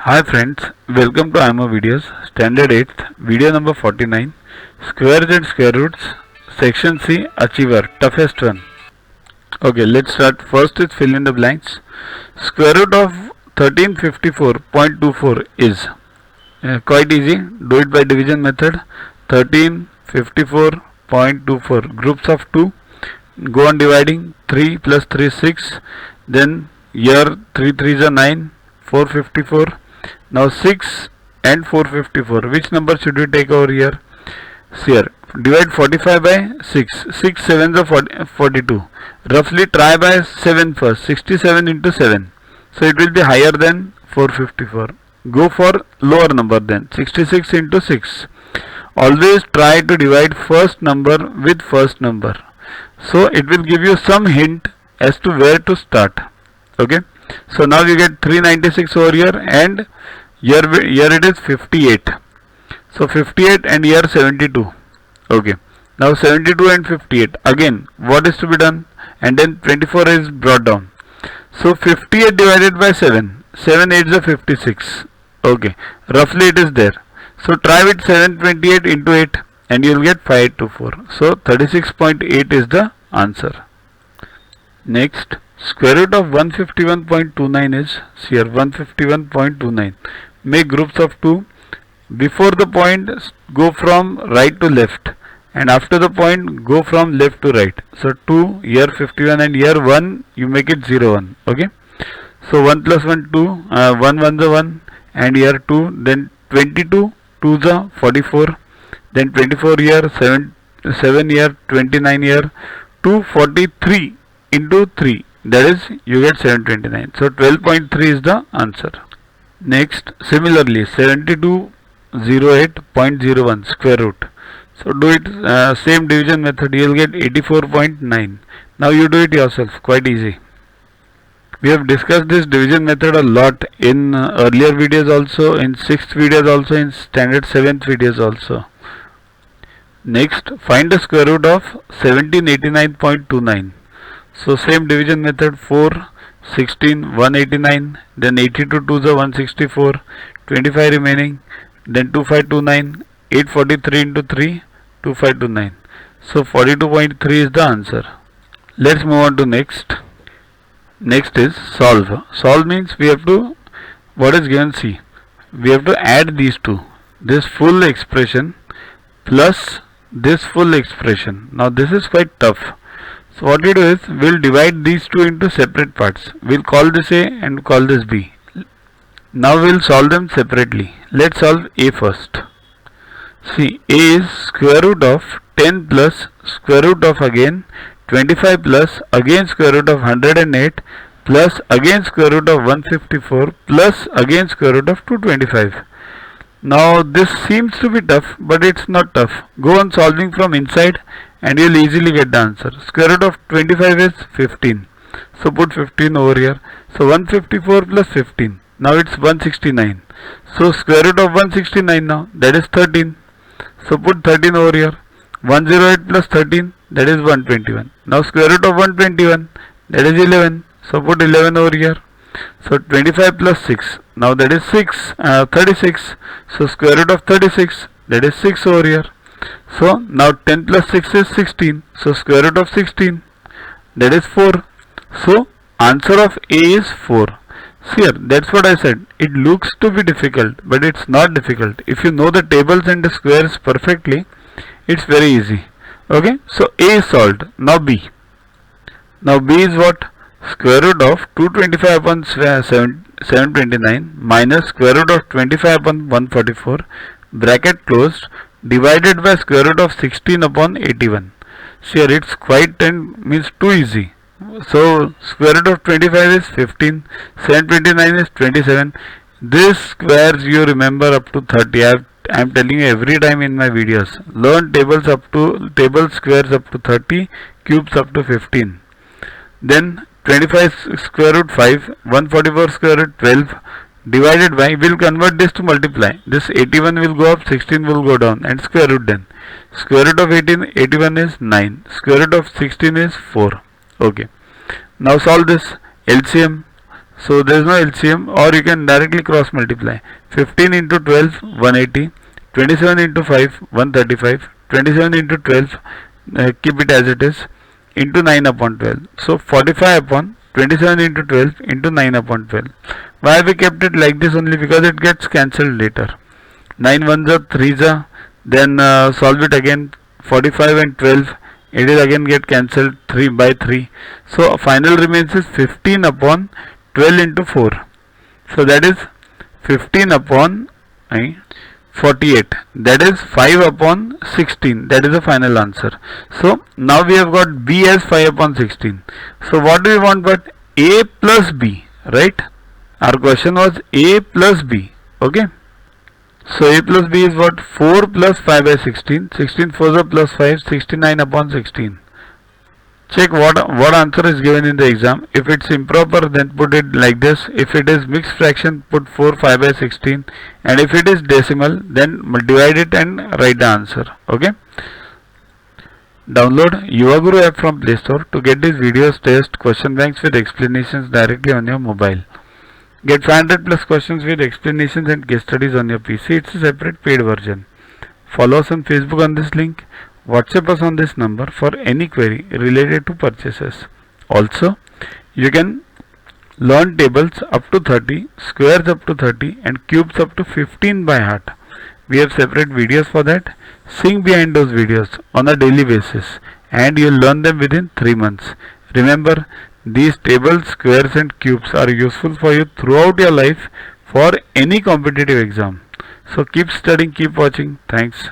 Hi friends, welcome to IMO Videos, Standard 8th, video number 49, Squares and Square Roots, Section C, Achiever, toughest one. Okay, let's start. First is fill in the blanks. Square root of 1354.24 is quite easy. Do it by division method. 1354.24, groups of 2. Go on dividing. 3 plus 3 is 6. Then here 3 3s are 9. 454. Now 6 and 454. Which number should we take over here? See here. Divide 45 by 6. 6 7s are 42. Roughly try by 7 first. 67 into 7. So it will be higher than 454. Go for lower number then. 66 into 6. Always try to divide first number with first number. So it will give you some hint as to where to start. Okay. So now you get 396 over here, and here it is 58. So 58 and here 72. Okay. Now 72 and 58. Again, what is to be done? And then 24 is brought down. So 58 divided by 7. 7 8s are 56. Okay. Roughly it is there. So try with 728 into 8 and you will get 524. So 36.8 is the answer. Next, square root of 151.29 is here 151.29. Make groups of 2. Before the point, go from right to left, and after the point, go from left to right. So 2, here 51, and here 1, you make it 0 1. Okay. So 1 plus 1 2, 1 1 is 1, and here 2, then 22 2s are 44, then 24 here, 7 here, 29 here, 243 into 3, that is you get 729. So 12.3 is the answer. Next, similarly 7208.01 square root. So do it same division method, you will get 84.9. Now you do it yourself, quite easy. We have discussed this division method a lot in earlier videos also, in 6th videos also, in standard 7th videos also. Next, find the square root of 1789.29. So same division method, 4, 16, 189, then 82 2s are 164, 25 remaining, then 2529, 843 into 3, 2529. So 42.3 is the answer. Let's move on to next. Next is solve. Solve means we have to, what is given C, we have to add these two. This full expression plus this full expression. Now this is quite tough. So what we do is, we will divide these two into separate parts. We will call this A and call this B. Now we will solve them separately. Let's solve A first. See, A is square root of 10 plus square root of again 25 plus again square root of 108 plus again square root of 154 plus again square root of 225. Now this seems to be tough, but it's not tough. Go on solving from inside and you'll easily get the answer. Square root of 25 is 15. So put 15 over here. So 154 plus 15. Now it's 169. So square root of 169 now, that is 13. So put 13 over here. 108 plus 13, that is 121. Now square root of 121, that is 11. So put 11 over here. So 25 plus 6, now that is 36. So square root of 36, that is 6 over here. So now 10 plus 6 is 16. So square root of 16, that is 4. So answer of A is 4. See here, that's what I said. It looks to be difficult, but it's not difficult. If you know the tables and the squares perfectly, it's very easy. Okay, so A is solved. Now B. Now B is what? Square root of 225 upon 729 minus square root of 25 upon 144, bracket closed, divided by square root of 16 upon 81. See here, it's quite means too easy. So square root of 25 is 15, 729 is 27. This squares you remember up to 30. I am telling you every time in my videos. Learn tables squares up to 30, cubes up to 15. Then 25 square root 5, 144 square root 12, divided by, we will convert this to multiply. This 81 will go up, 16 will go down, and square root then. Square root of 81 is 9. Square root of 16 is 4. Okay. Now solve this. LCM. So there is no LCM, or you can directly cross multiply. 15 into 12, 180. 27 into 5, 135. 27 into 12, keep it as it is, into 9 upon 12. So 45 upon 27 into 12 into 9 upon 12. Why we kept it like this? Only because it gets cancelled later. 9 ones are 3s are, then solve it again. 45 and 12, it will again get cancelled 3 by 3. So final remains is 15 upon 12 into 4. So that is 15 upon 48. That is 5 upon 16. That is the final answer. So now we have got B as 5 upon 16. So what do we want but A plus B, right? Our question was A plus B. Okay. So A plus B is what? 4 plus 5 by 16. 16 4s are plus 5. 69 upon 16. Check what answer is given in the exam. If it's improper, then put it like this. If it is mixed fraction, put 4 5 by 16. And if it is decimal, then divide it and write the answer. Okay. Download Yuva Guru app from Play Store to get these videos, tests, question banks with explanations directly on your mobile. Get 500 plus questions with explanations and case studies on your PC. It's a separate paid version. Follow us on Facebook on this link. WhatsApp us on this number for any query related to purchases. Also, you can learn tables up to 30, squares up to 30 and cubes up to 15 by heart. We have separate videos for that. Sing behind those videos on a daily basis and you'll learn them within 3 months. Remember, these tables, squares and cubes are useful for you throughout your life for any competitive exam. So keep studying, keep watching. Thanks.